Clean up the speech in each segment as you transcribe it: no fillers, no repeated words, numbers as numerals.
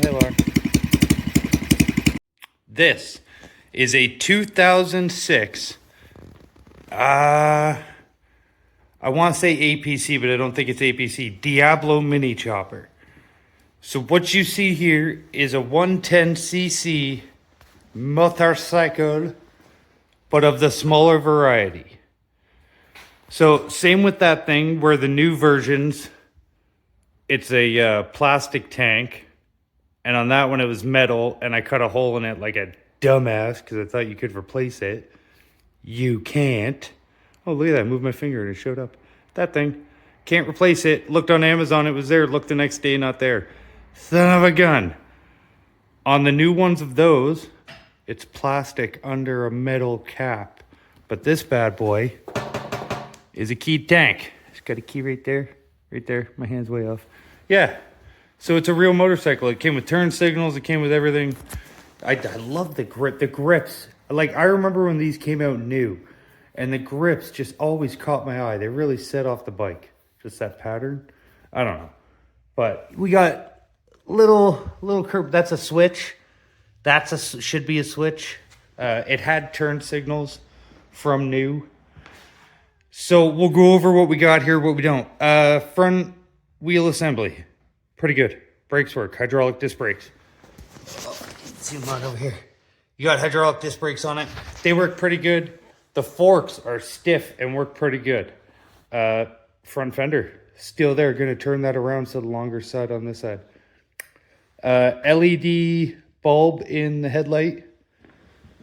hey Laura. This is a 2006, I want to say APC, but I don't think it's APC, Diablo mini chopper. So what you see here is a 110cc motorcycle, but of the smaller variety. So same with that thing where the new versions, it's a plastic tank. And on that one, it was metal, and I cut a hole in it like a dumbass because I thought you could replace it. You can't. Oh, look at that. I moved my finger and it showed up. That thing. Can't replace it. Looked on Amazon, it was there. Looked the next day, not there. Son of a gun. On the new ones of those, it's plastic under a metal cap. But this bad boy is a keyed tank. It's got a key right there. Right there. My hand's way off. Yeah. So it's a real motorcycle. It came with turn signals. It came with everything. I love the grip. The grips. Like, I remember when these came out new. And the grips just always caught my eye. They really set off the bike. Just that pattern. I don't know. But we got little curb. That's a switch. Should be a switch. It had turn signals from new. So we'll go over what we got here, what we don't. Front wheel assembly. Pretty good. Brakes work. Hydraulic disc brakes. Oh, zoom on over here. You got hydraulic disc brakes on it. They work pretty good. The forks are stiff and work pretty good. Front fender. Still there. Going to turn that around so the longer side on this side. LED bulb in the headlight.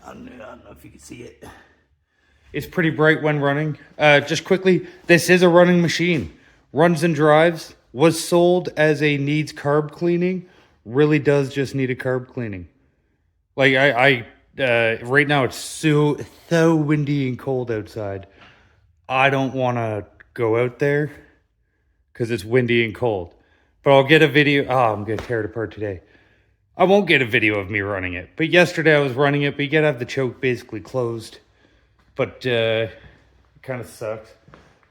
I don't know if you can see it. It's pretty bright when running. Just quickly, this is a running machine. Runs and drives. Was sold as a needs carb cleaning. Really does just need a carb cleaning. Like right now it's so windy and cold outside. I don't want to go out there because it's windy and cold. But I'll get a video. Oh, I'm going to tear it apart today. I won't get a video of me running it. But yesterday I was running it, but you got to have the choke basically closed. But it kind of sucks.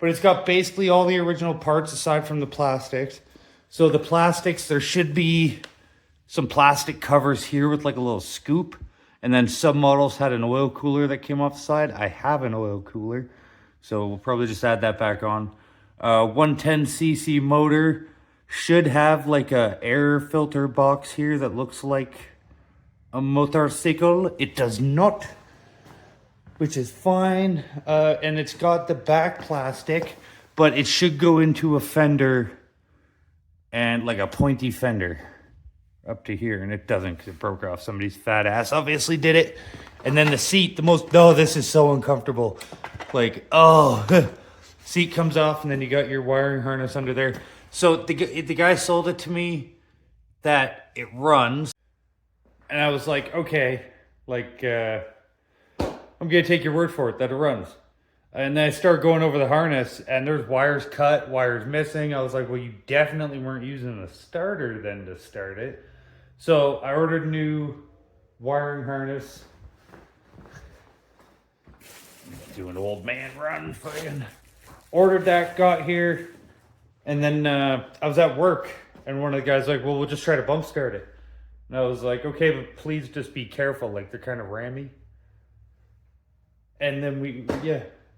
But it's got basically all the original parts aside from the plastics. So the plastics, there should be some plastic covers here with like a little scoop. And then some models had an oil cooler that came off the side. I have an oil cooler. So we'll probably just add that back on. 110cc motor should have like a air filter box here that looks like a motorcycle. It does not, which is fine. And it's got the back plastic, but it should go into a fender and like a pointy fender up to here. And it doesn't because it broke off. Somebody's fat ass obviously did it. And then the seat, this is so uncomfortable. Like, seat comes off and then you got your wiring harness under there. So the guy sold it to me that it runs. And I was like, okay, like, I'm going to take your word for it that it runs. And then I start going over the harness and there's wires cut, wires missing. I was like, well, you definitely weren't using a starter then to start it. So I ordered a new wiring harness. Do an old man run fucking. Ordered that, got here. And then I was at work and one of the guys was like, well, we'll just try to bump start it. And I was like, okay, but please just be careful. Like they're kind of rammy. And then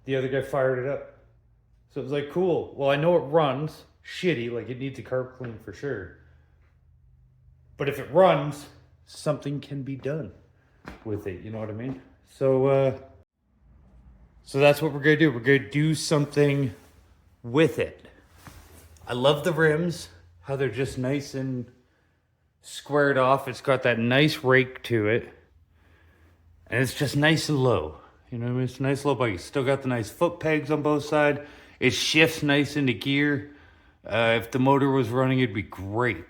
the other guy fired it up. So it was like, cool. Well, I know it runs shitty. Like it needs a carb clean for sure. But if it runs, something can be done with it. You know what I mean? So that's what we're going to do. We're going to do something with it. I love the rims, how they're just nice and squared off. It's got that nice rake to it. And it's just nice and low. You know what I mean? It's a nice low bike. It's still got the nice foot pegs on both sides. It shifts nice into gear. If the motor was running, it'd be great.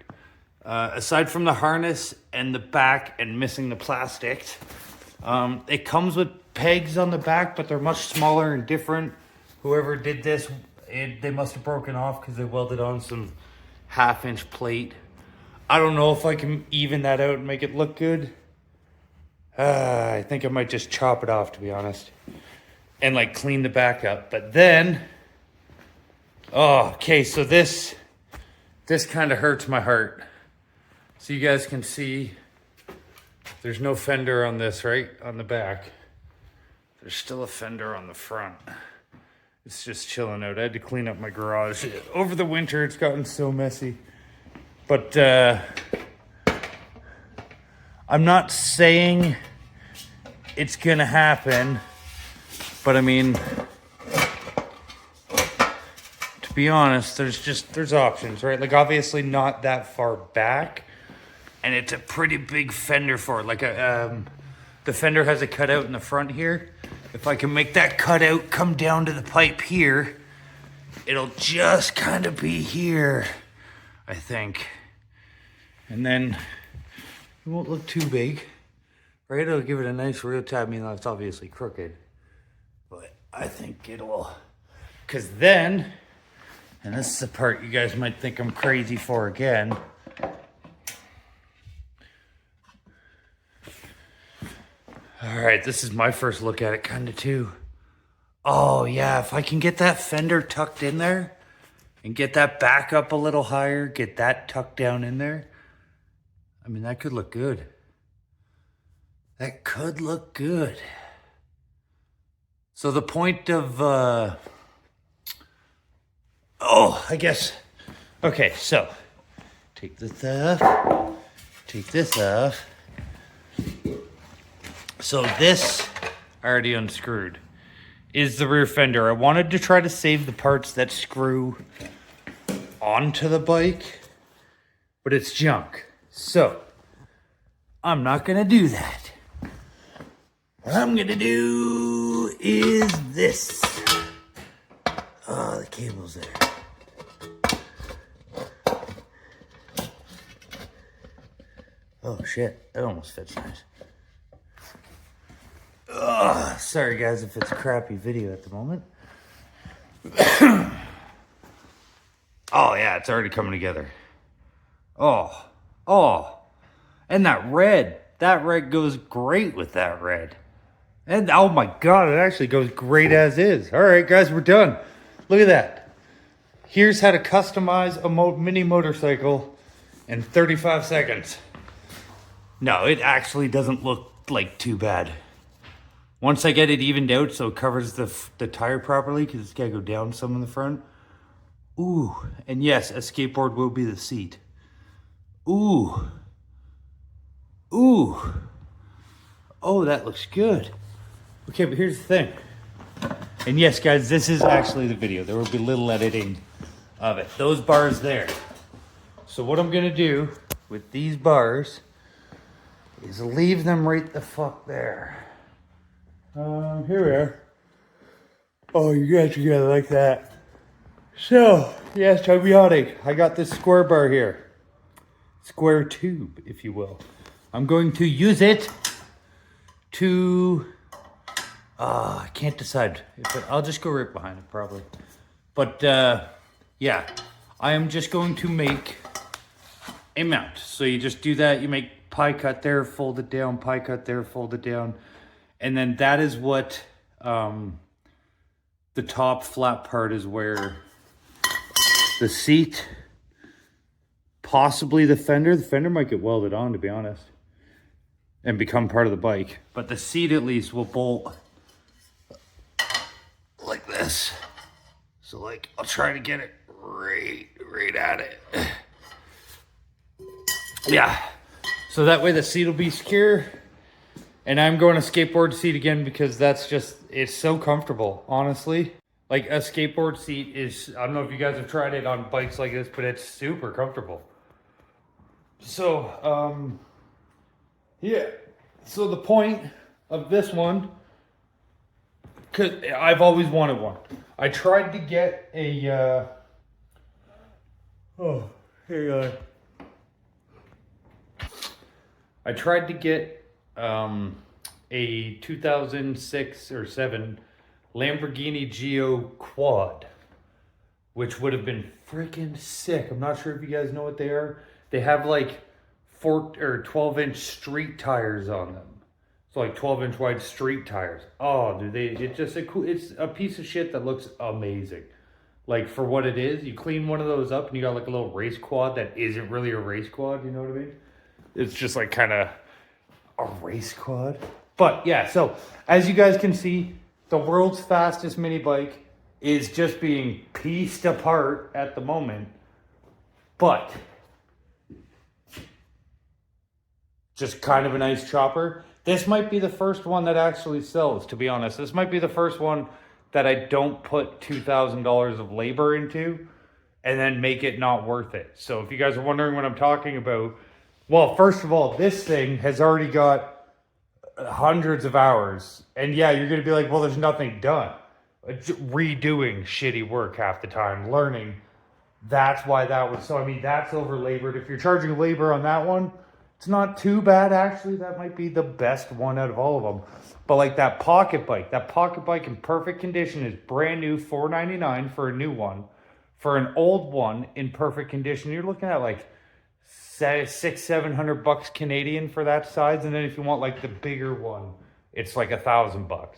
Aside from the harness and the back and missing the plastics, it comes with pegs on the back, but they're much smaller and different. Whoever did this, they must have broken off because they welded on some 1/2-inch plate. I don't know if I can even that out and make it look good. I think I might just chop it off, to be honest, and like clean the back up. But then, okay, so this kind of hurts my heart. So you guys can see there's no fender on this, right? On the back. There's still a fender on the front. It's just chilling out. I had to clean up my garage. Over the winter, it's gotten so messy. But I'm not saying it's gonna happen, but I mean, to be honest, there's options, right? Like obviously not that far back, and it's a pretty big fender for it. Like the fender has a cutout in the front here. If I can make that cutout come down to the pipe here, it'll just kind of be here, I think. And then it won't look too big, right? It'll give it a nice real tab. I mean, it's obviously crooked, but I think it will. Because then, and this is the part you guys might think I'm crazy for again. All right, this is my first look at it kind of too. Oh yeah, if I can get that fender tucked in there and get that back up a little higher, get that tucked down in there, I mean, that could look good. That could look good. So the point of, I guess, okay, so take this off, take this off. So this, I already unscrewed, is the rear fender. I wanted to try to save the parts that screw onto the bike, but it's junk. So, I'm not gonna do that. What I'm gonna do is this. Oh, the cable's there. Oh shit, that almost fits nice. Ugh, sorry guys if it's a crappy video at the moment. Oh yeah, it's already coming together. Oh, and that red goes great with that red. And oh my God, it actually goes great as is. All right guys, we're done. Look at that. Here's how to customize a mini motorcycle in 35 seconds. No, it actually doesn't look like too bad. Once I get it evened out so it covers the tire properly, because it's got to go down some in the front. Ooh, and yes, a skateboard will be the seat. Ooh. Ooh. Oh, that looks good. Okay, but here's the thing. And yes, guys, this is actually the video. There will be little editing of it. Those bars there. So what I'm going to do with these bars is leave them right the fuck there. Here we are. Oh, you got together like that. So, yes, Tobionic. I got this square bar here. Square tube, if you will. I'm going to use it to... I can't decide. I'll just go right behind it, probably. But, yeah. I am just going to make a mount. So you just do that. You make pie cut there, fold it down, pie cut there, fold it down. And then that is what the top flat part is, where the seat, possibly the fender might get welded on, to be honest, and become part of the bike. But the seat at least will bolt like this. So like, I'll try to get it right at it. Yeah. So that way the seat will be secure. And I'm going to skateboard seat again because that's just, it's so comfortable, honestly. Like a skateboard seat is, I don't know if you guys have tried it on bikes like this, but it's super comfortable. So, yeah. So the point of this one, because I've always wanted one. I tried to get a, I tried to get a 2006 or 7 Lamborghini Geo quad, which would have been freaking sick. I'm not sure if you guys know what they are. They have like 4 or 12-inch street tires on them. So like 12-inch wide street tires. Oh, dude, it's just it's a piece of shit that looks amazing. Like for what it is, you clean one of those up and you got like a little race quad that isn't really a race quad, you know what I mean? It's just like kind of a race quad. But yeah, so as you guys can see, the world's fastest mini bike is just being pieced apart at the moment. But just kind of a nice chopper. This might be the first one that actually sells, to be honest. This might be the first one that I don't put $2,000 of labor into and then make it not worth it. So if you guys are wondering what I'm talking about, well, first of all, this thing has already got hundreds of hours. And yeah, you're going to be like, well, there's nothing done. Redoing shitty work half the time, learning. That's why that was, so I mean, that's over labored. If you're charging labor on that one, it's not too bad, actually. That might be the best one out of all of them. But like that pocket bike in perfect condition is brand new, $4.99 for a new one. For an old one in perfect condition, you're looking at like $600-700 Canadian for that size. And then if you want like the bigger one, it's like $1,000.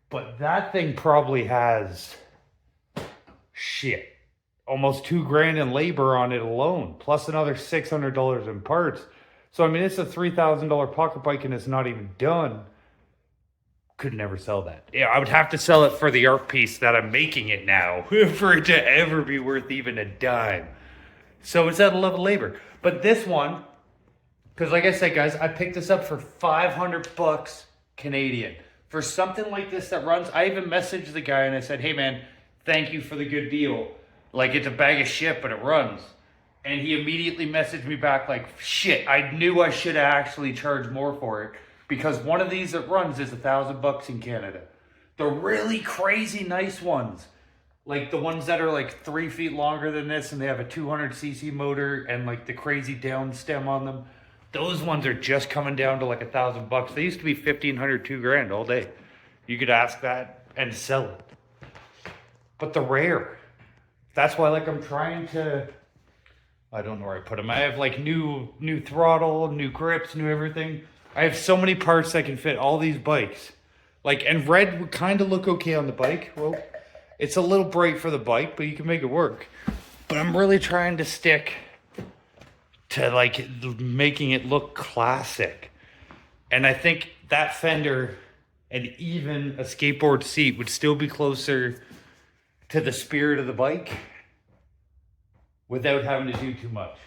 But that thing probably has shit, almost $2,000 in labor on it alone, plus another $600 in parts. So I mean, it's a $3,000 pocket bike and it's not even done. Could never sell that. Yeah, I would have to sell it for the art piece that I'm making it now for it to ever be worth even a dime. So it's at a level of labor. But this one, because like I said, guys, I picked this up for $500 Canadian. For something like this that runs, I even messaged the guy and I said, hey man, thank you for the good deal. Like, it's a bag of shit, but it runs. And he immediately messaged me back like, shit, I knew I should have actually charged more for it. Because one of these that runs is $1,000 in Canada. The really crazy nice ones, like the ones that are like 3 feet longer than this and they have a 200cc motor and like the crazy down stem on them, those ones are just coming down to like $1,000. They used to be $1,500, $2,000 all day. You could ask that and sell it. But they're rare. That's why, like, I'm trying to, I don't know where I put them. I have like new throttle, new grips, new everything. I have so many parts that can fit all these bikes. Like, and red would kind of look okay on the bike. Well, it's a little bright for the bike, but you can make it work. But I'm really trying to stick to like making it look classic. And I think that fender and even a skateboard seat would still be closer to the spirit of the bike without having to do too much.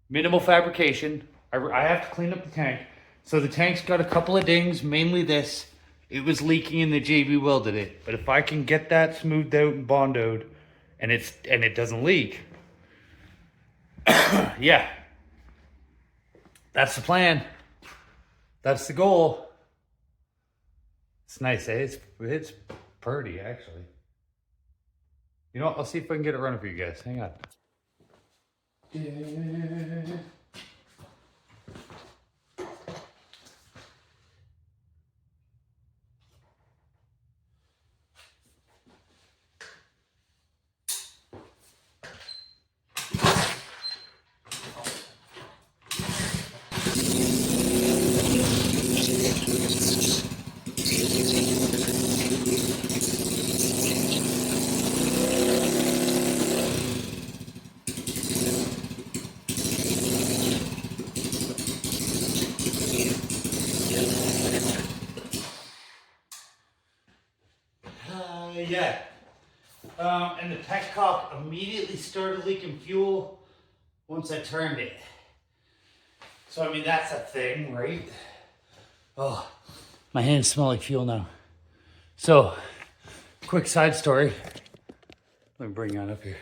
Minimal fabrication. I have to clean up the tank. So the tank's got a couple of dings, mainly this. It was leaking and the JV welded it. But if I can get that smoothed out and bondoed and it doesn't leak, yeah. That's the plan. That's the goal. It's nice, eh? It's pretty, actually. You know what? I'll see if I can get it running for you guys. Hang on. Yeah. Yeah. And the pet cock immediately started leaking fuel once I turned it. So, I mean, that's a thing, right? Oh, my hands smell like fuel now. So, quick side story. Let me bring that up here.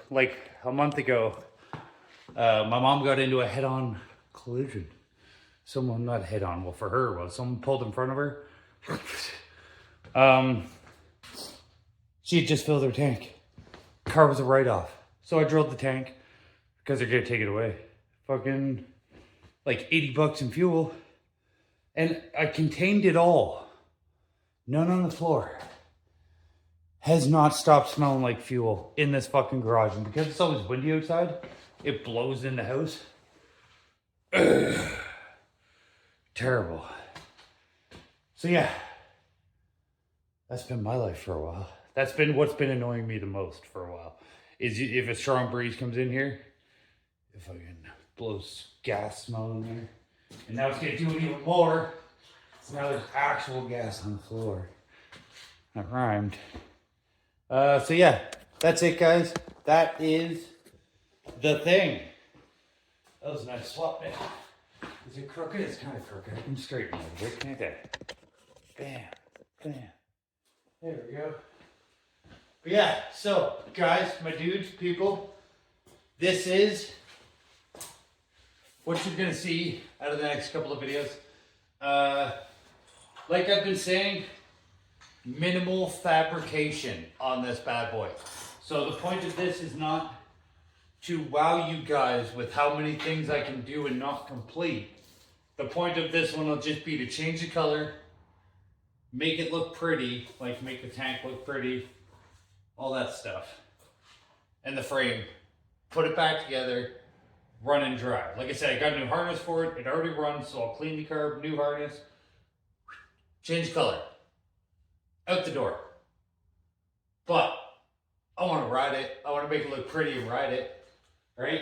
Like a month ago, my mom got into a head-on collision. Someone, not head-on, well, for her, well, someone pulled in front of her. She had just filled her tank. Car was a write-off. So I drilled the tank because they're gonna take it away. Fucking like $80 in fuel. And I contained it all. None on the floor. Has not stopped smelling like fuel in this fucking garage. And because it's always windy outside, it blows in the house. Ugh. Terrible. So yeah. That's been my life for a while. That's been what's been annoying me the most for a while. Is if a strong breeze comes in here, if I can blows gas smell in there. And now it's gonna do it even more. So now there's actual gas on the floor. That rhymed. So yeah, that's it, guys. That is the thing. That was a nice swap there. Is it crooked? It's kind of crooked. I can straighten it a bit, can't I? Bam, bam. There we go. But yeah, so guys, my dudes, people, this is what you're gonna see out of the next couple of videos. Like I've been saying, minimal fabrication on this bad boy. So the point of this is not to wow you guys with how many things I can do and not complete. The point of this one will just be to change the color, make it look pretty, like make the tank look pretty, all that stuff. And the frame, put it back together, run and dry. Like I said, I got a new harness for it. It already runs, so I'll clean the carb, new harness, change color, out the door. But I want to ride it. I want to make it look pretty and ride it, right?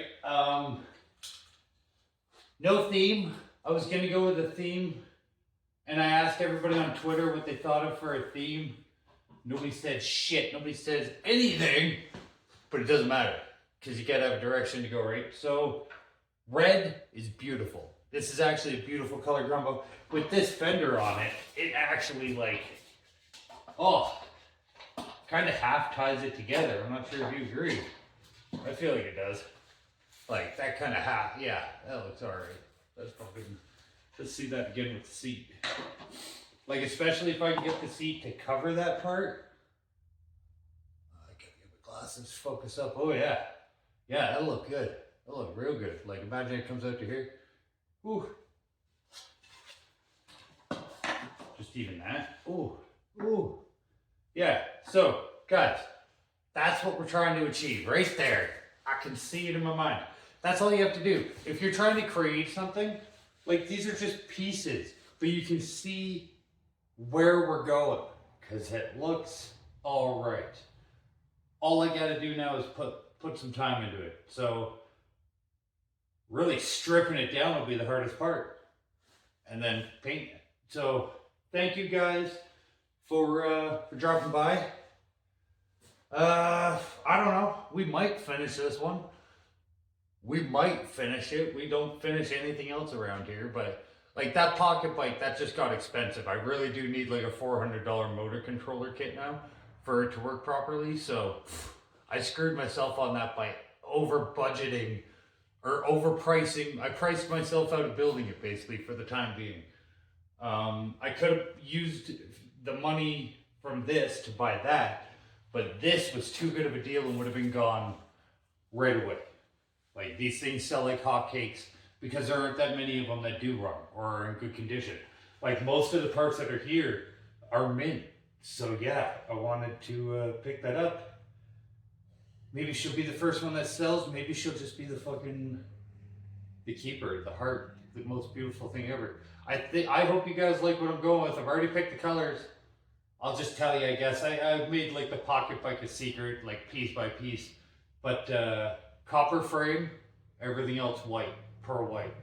No theme. I was gonna go with a theme, and I asked everybody on Twitter what they thought of for a theme. Nobody said shit. Nobody says anything, but it doesn't matter because you gotta have a direction to go, right? So red is beautiful. This is actually a beautiful color combo. With this fender on it, it actually kind of half ties it together. I'm not sure if you agree. I feel like it does. Like that kind of half, yeah, that looks alright. That's probably, let's see that again with the seat. Like especially if I can get the seat to cover that part. I gotta get my glasses focus up. Oh yeah. Yeah, that'll look good. That'll look real good. Like imagine it comes out to here. Ooh. Just even that. Ooh. Ooh. Yeah, so guys, that's what we're trying to achieve right there. I can see it in my mind. That's all you have to do. If you're trying to create something, like these are just pieces, but you can see where we're going because it looks all right. All I got to do now is put some time into it. So really stripping it down will be the hardest part, and then painting it. So thank you guys for dropping by. I don't know. We might finish this one. We might finish it. We don't finish anything else around here, but like that pocket bike, that just got expensive. I really do need like a $400 motor controller kit now for it to work properly. So I screwed myself on that by over budgeting or overpricing. I priced myself out of building it basically for the time being. I could have used the money from this to buy that, but this was too good of a deal and would have been gone right away. Like these things sell like hotcakes because there aren't that many of them that do run or are in good condition. Like most of the parts that are here are mint. So yeah, I wanted to pick that up. Maybe she'll be the first one that sells. Maybe she'll just be the keeper, the heart, the most beautiful thing ever. I hope you guys like what I'm going with. I've already picked the colors. I'll just tell you, I guess. I've made like the pocket bike a secret, like piece by piece. But copper frame, everything else white, pearl white.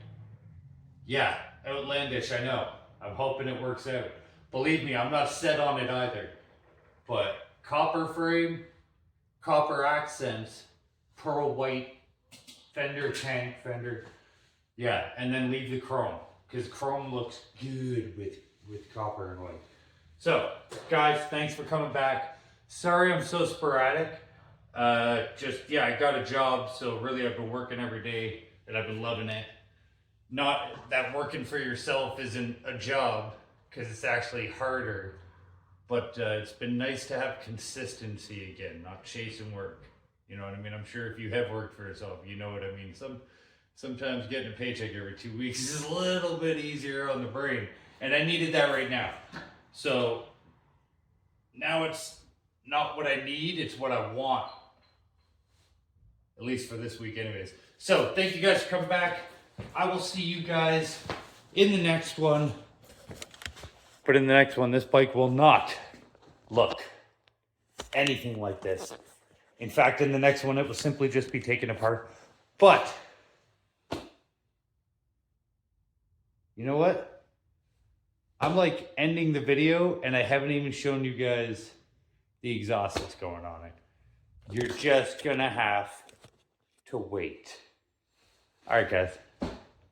Yeah, outlandish, I know. I'm hoping it works out. Believe me, I'm not set on it either. But copper frame, copper accents, pearl white, fender tank, fender. Yeah, and then leave the chrome. Because chrome looks good with copper and white. So, guys, thanks for coming back. Sorry I'm so sporadic. I got a job, so really I've been working every day, and I've been loving it. Not that working for yourself isn't a job, because it's actually harder, but it's been nice to have consistency again, not chasing work. You know what I mean? I'm sure if you have worked for yourself, you know what I mean. Sometimes getting a paycheck every 2 weeks is a little bit easier on the brain, and I needed that right now. So now it's not what I need, it's what I want. At least for this week anyways. So thank you guys for coming back. I will see you guys in the next one. But in the next one, this bike will not look anything like this. In fact, in the next one, it will simply just be taken apart. But, you know what? I'm like ending the video and I haven't even shown you guys the exhaust that's going on it. You're just gonna have to wait. All right, guys.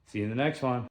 See you in the next one.